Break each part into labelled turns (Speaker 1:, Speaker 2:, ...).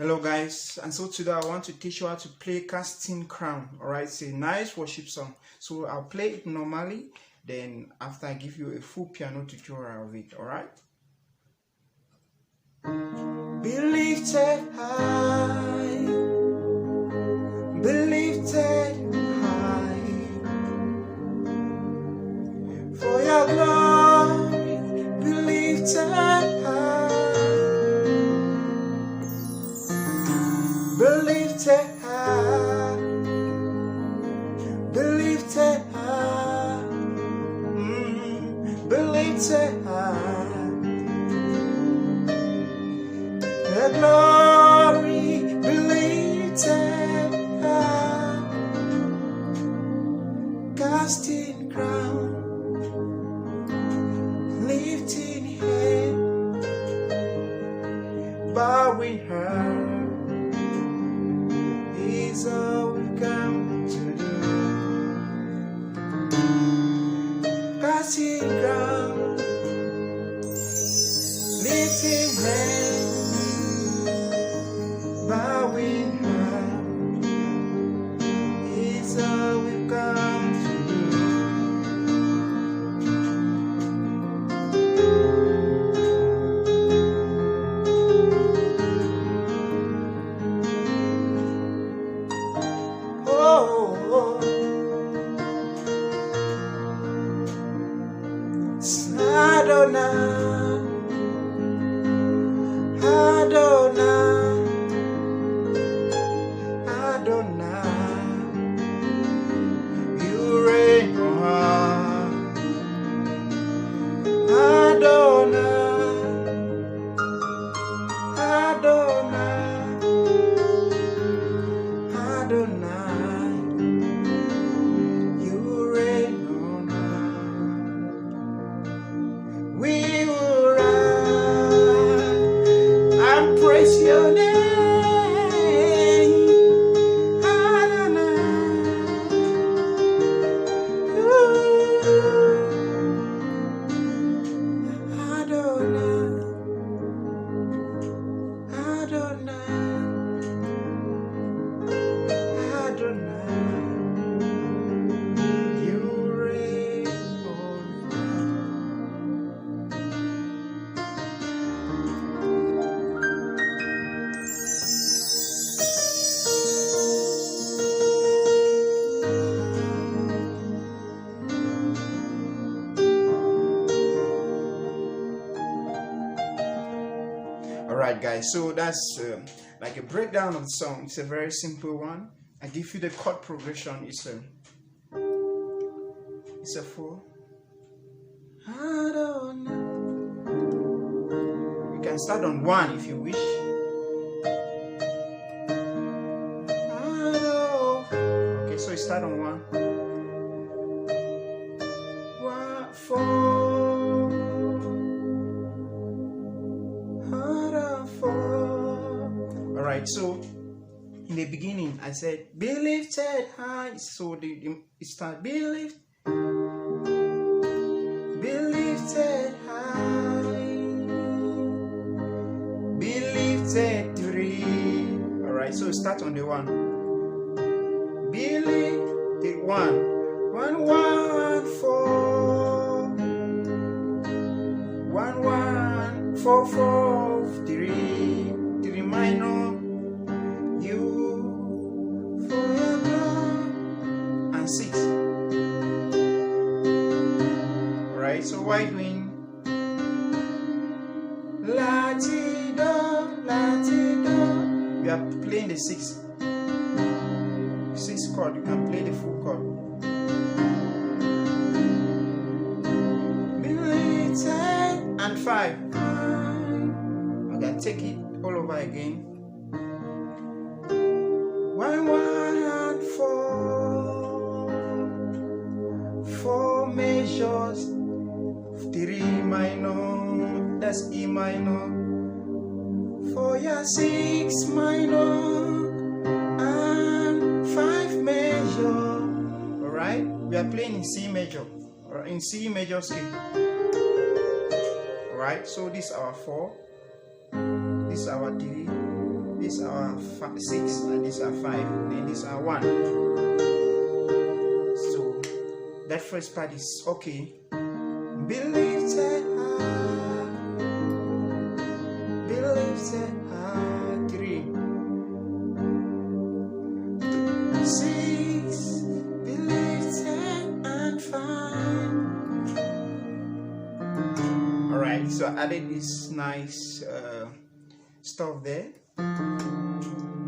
Speaker 1: Hello guys, and so today I want to teach you how to play Casting Crown. Alright, it's a nice worship song. So I'll play it normally, then after I give you a full piano tutorial of it. Alright, be lifted high, be lifted high, for your glory, be lifted high. Be lifted high, be lifted high, be lifted high. The glory be lifted high, casting crown, lifting head, bowing her. Is all we've come to do. Passing ground, lifting hands, bowing her. Is all we've come to Adonai, Adonai, Adonai, you reign on high. Adonai, Adonai, Adonai, you reign on high. We will rise and praise your name, Adonai. Adonai, Adonai, Adonai, you reign on high. Alright guys, so that's like a breakdown of the song. It's a very simple one. I give you the chord progression. It's a 4. Adonai. You can start on 1 if you wish. Okay, so you start on 1. 1, 4. Alright, so in the beginning I said be lifted high, so it starts be lifted high, be lifted 3. Alright, so start on the 1. Be lifted 1, 1, 1, 4, 1, 1, 4, 4, 3, 3 minor. You for your God and 6. Alright, so why doing Latido, Latido? We are playing the 6 chord. You can play the full chord. And 5. Okay, take it all over again. 1, 1, and 4. 4 measures. 3 minor. That's E minor. 4, yeah, 6 minor. And 5 major. Alright? We are playing in C major. Or in C major scale. Alright? So this is our 4. This is our 3. This these are 6, and these are 5, then these are 1. So that first part is okay. Be lifted high, 3, 6, be lifted and 5. Alright, so I added this nice stuff there.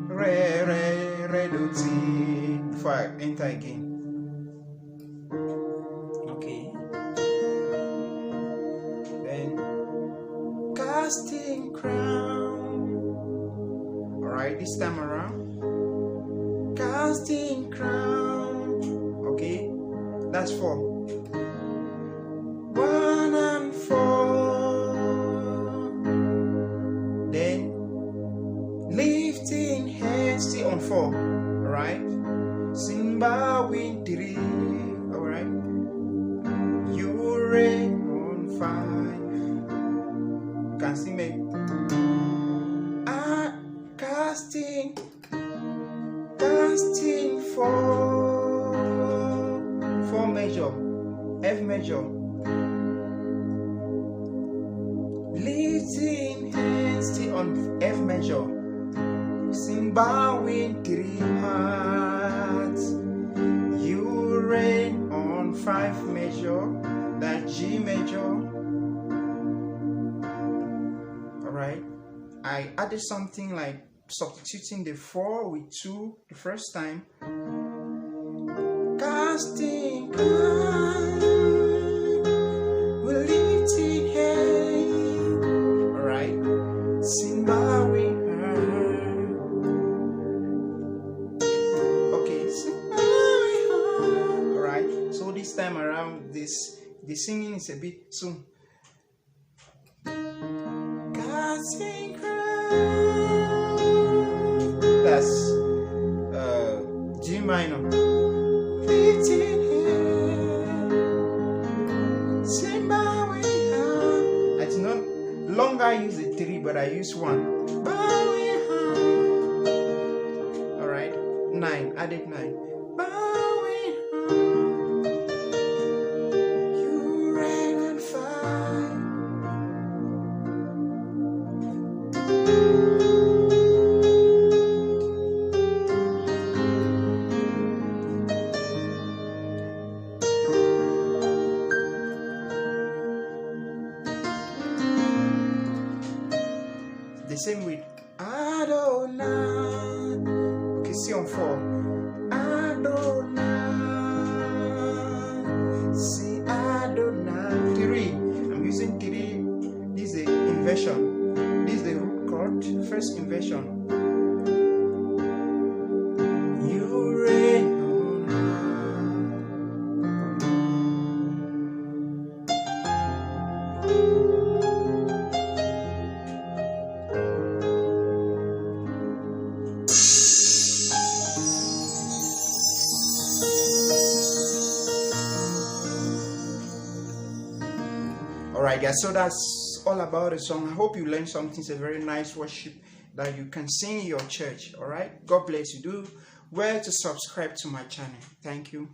Speaker 1: Re, do, ti, before I enter again. Okay. Then casting crown. Alright, this time around. Casting crown. Okay, that's 4. 1 and 4. Then lifting hands, still on 4. Alright. Simba win 3. Alright. You reign on 5. You can see me. Casting 4 major, F major. Lifting hands, still on F major. Simba win 3 parts. You reign on 5 major, that G major. Alright, I added something like substituting the 4 with 2 the first time. Casting crown, we're lifting hands. Alright, Simba win her. Okay, Simba win her. Alright, so this time around, the singing is a bit soon. Casting crown, that's G minor. Lifting hand, Simba win her. I did not longer use the 3, but I use 1. Bowing her. Alright, 9, added 9. Bowing her. You reign on 5. The same with Adonai. Okay, see on 4. Adonai. See Adonai. 3. I'm using 3. This is the inversion. This is the root chord. First inversion. You reign on Alright guys, so that's all about the song. I hope you learned something. It's a very nice worship that you can sing in your church. Alright, God bless you. Do well to subscribe to my channel. Thank you.